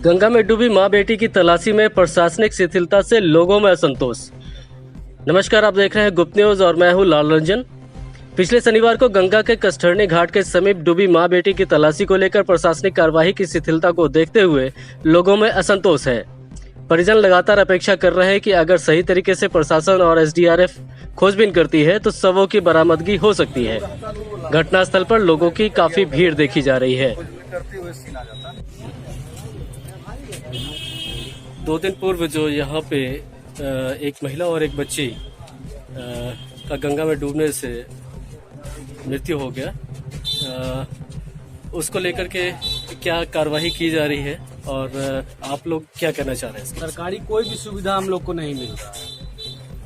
गंगा में डूबी मां बेटी की तलाशी में प्रशासनिक शिथिलता से लोगों में असंतोष। नमस्कार, आप देख रहे हैं गुप्त न्यूज और मैं हूं लाल रंजन। पिछले शनिवार को गंगा के कष्टरनी घाट के समीप डूबी मां बेटी की तलाशी को लेकर प्रशासनिक कार्यवाही की शिथिलता को देखते हुए लोगों में असंतोष है। परिजन लगातार अपेक्षा कर रहे हैं कि अगर सही तरीके से प्रशासन और एसडीआरएफ खोजबीन करती है तो शवों की बरामदगी हो सकती है। घटनास्थल पर लोगों की काफी भीड़ देखी जा रही है। 2 दिन पूर्व जो यहाँ पे एक महिला और एक बच्ची का गंगा में डूबने से मृत्यु हो गया, उसको लेकर के क्या कार्रवाई की जा रही है और आप लोग क्या कहना चाह रहे हैं? सरकारी कोई भी सुविधा हम लोग को नहीं मिल रहा।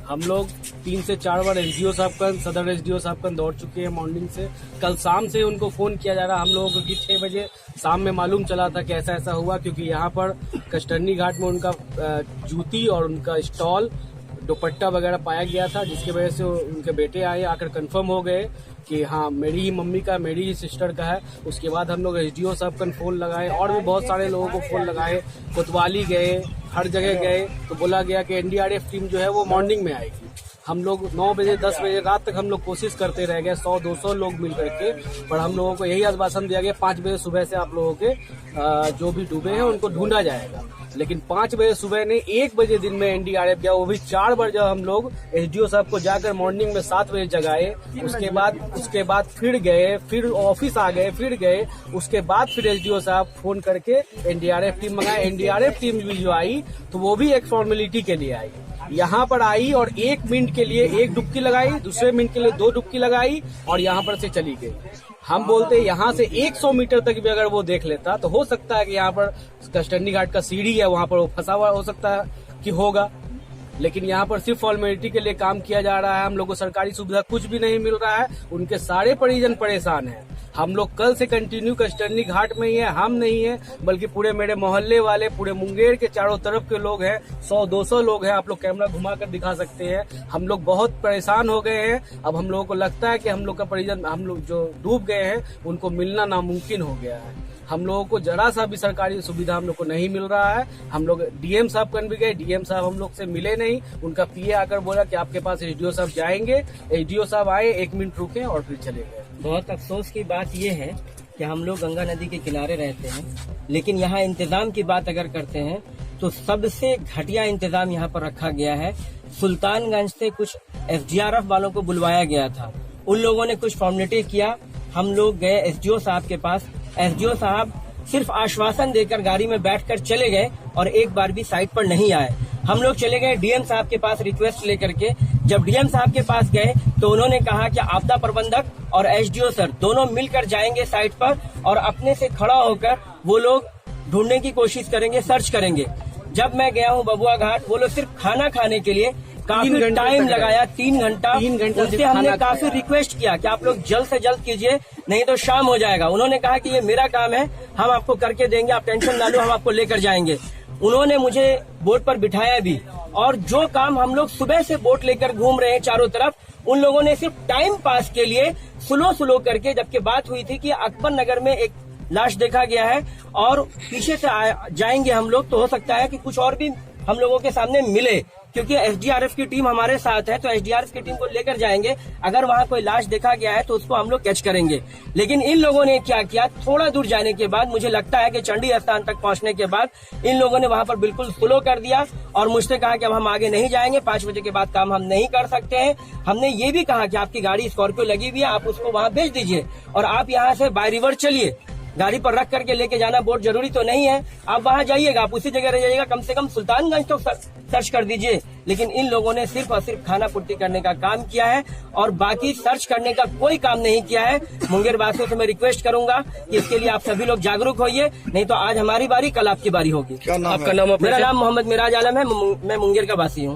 हम लोग 3 से 4 बार एसडीओ साहब का, सदर एसडीओ साहब का दौड़ चुके हैं मॉर्निंग से। कल शाम से उनको फोन किया जा रहा हम लोगों को कि 6 बजे शाम में मालूम चला था कि ऐसा ऐसा हुआ, क्योंकि यहाँ पर कष्टरनी घाट में उनका जूती और उनका स्टॉल, दुपट्टा वगैरह पाया गया था, जिसकी वजह से उनके बेटे आए, आकर कंफर्म हो गए कि हाँ मेरी ही मम्मी का, मेरी ही सिस्टर का है। उसके बाद हम लोग एसडीओ साहब का फोन लगाए और भी बहुत सारे लोगों को फोन लगाए, कोतवाली गए, हर जगह गए, तो बोला गया कि एनडीआरएफ टीम जो है वो मॉर्निंग में आएगी। हम लोग 9 बजे 10 बजे रात तक हम लोग कोशिश करते रह गए, 100-200 लोग मिल करके, पर हम लोगों को यही आश्वासन दिया गया 5 बजे सुबह से आप लोगों के जो भी डूबे हैं उनको ढूंढा जाएगा। लेकिन 5 बजे सुबह ने 1 बजे दिन में एनडीआरएफ गया, वो भी 4 बार जब हम लोग एसडीओ साहब को जाकर मॉर्निंग में 7 बजे जगाए, उसके बाद फिर गए, फिर ऑफिस आ गए, फिर गए, उसके बाद फिर एसडीओ साहब फोन करके एनडीआरएफ टीम मंगाए। एनडीआरएफ टीम भी जो आई तो वो भी एक फॉर्मेलिटी के लिए आई, यहाँ पर आई और 1 मिनट के लिए 1 डुबकी लगाई, दूसरे मिनट के लिए 2 डुबकी लगाई और यहाँ पर से चली गई। हम बोलते यहाँ से 100 मीटर तक भी अगर वो देख लेता तो हो सकता है कि यहाँ पर कष्टरनी घाट का सीढ़ी है, वहां पर वो फंसा हुआ हो सकता है कि होगा, लेकिन यहाँ पर सिर्फ फॉर्मेलिटी के लिए काम किया जा रहा है। हम लोग को सरकारी सुविधा कुछ भी नहीं मिल रहा है, उनके सारे परिजन परेशान हैं। हम लोग कल से कंटिन्यू कष्टरनी घाट में ही है, हम नहीं है बल्कि पूरे मेरे मोहल्ले वाले, पूरे मुंगेर के चारों तरफ के लोग हैं, 100-200 लोग हैं। आप लोग कैमरा घुमा कर दिखा सकते हैं। हम लोग बहुत परेशान हो गए हैं। अब हम लोगों को लगता है कि हम लोग का परिजन, हम लोग जो डूब गए हैं उनको मिलना नामुमकिन हो गया है। हम लोगों को जरा सा भी सरकारी सुविधा हम लोग को नहीं मिल रहा है। हम लोग डीएम साहब कन भी गए, डीएम साहब हम लोग से मिले नहीं। उनका पीए आकर बोला कि आपके पास एसडीओ साहब जाएंगे। एसडीओ साहब आए, 1 मिनट रुके और फिर चले गए। बहुत अफसोस की बात यह है कि हम लोग गंगा नदी के किनारे रहते हैं, लेकिन यहाँ इंतजाम की बात अगर करते हैं तो सबसे घटिया इंतजाम यहाँ पर रखा गया है। सुल्तानगंज से कुछ एसडीआरएफ वालों को बुलवाया गया था, उन लोगों ने कुछ फॉर्मेलिटी किया। हम लोग गए एसडीओ साहब के पास, एसडीओ साहब सिर्फ आश्वासन देकर गाड़ी में बैठकर चले गए और एक बार भी साइट पर नहीं आए। हम लोग चले गए डीएम साहब के पास रिक्वेस्ट लेकर के। जब डीएम साहब के पास गए तो उन्होंने कहा कि आपदा प्रबंधक और एसडीओ सर दोनों मिलकर जाएंगे साइट पर और अपने से खड़ा होकर वो लोग ढूंढने की कोशिश करेंगे, सर्च करेंगे। जब मैं गया हूँ बबुआ घाट, वो लोग सिर्फ खाना खाने के लिए काफी टाइम लगाया, 3 घंटा। उनसे हमने काफी रिक्वेस्ट किया कि आप लोग जल्द से जल्द कीजिए, नहीं तो शाम हो जाएगा। उन्होंने कहा कि ये मेरा काम है, हम आपको करके देंगे, आप टेंशन ना लो, हम आपको लेकर जाएंगे। उन्होंने मुझे बोट पर बिठाया भी, और जो काम हम लोग सुबह से बोट लेकर घूम रहे हैं चारों तरफ, उन लोगों ने सिर्फ टाइम पास के लिए स्लो करके, जबकि बात हुई थी कि अकबर नगर में एक लाश देखा गया है और पीछे से जाएंगे हम लोग तो हो सकता है कि कुछ और भी हम लोगों के सामने मिले, क्योंकि एसडीआरएफ की टीम हमारे साथ है, तो एसडीआरएफ की टीम को लेकर जाएंगे। अगर वहां कोई लाश देखा गया है तो उसको हम लोग कैच करेंगे। लेकिन इन लोगों ने क्या किया, थोड़ा दूर जाने के बाद, मुझे लगता है कि चंडी स्थान तक पहुंचने के बाद इन लोगों ने वहां पर बिल्कुल स्लो कर दिया और मुझसे कहा कि अब हम आगे नहीं जाएंगे, 5 बजे के बाद काम हम नहीं कर सकते हैं। हमने ये भी कहा कि आपकी गाड़ी स्कॉर्पियो लगी हुई है, आप उसको वहां भेज दीजिए और आप यहाँ से बाय रिवर चलिए। गाड़ी पर रख करके लेके जाना बोट जरूरी तो नहीं है, आप वहां जाइएगा, आप उसी जगह रह जाइएगा, कम से कम सुल्तानगंज तो सर्च कर दीजिए। लेकिन इन लोगों ने सिर्फ और सिर्फ खाना पूर्ति करने का काम किया है और बाकी सर्च करने का कोई काम नहीं किया है। मुंगेर वासियों से मैं रिक्वेस्ट करूंगा कि इसके लिए आप सभी लोग जागरूक होइए, नहीं तो आज हमारी बारी, कल आपकी बारी होगी। आपका नाम? मेरा नाम मोहम्मद मिराज आलम है, मैं मुंगेर का वासी हूँ।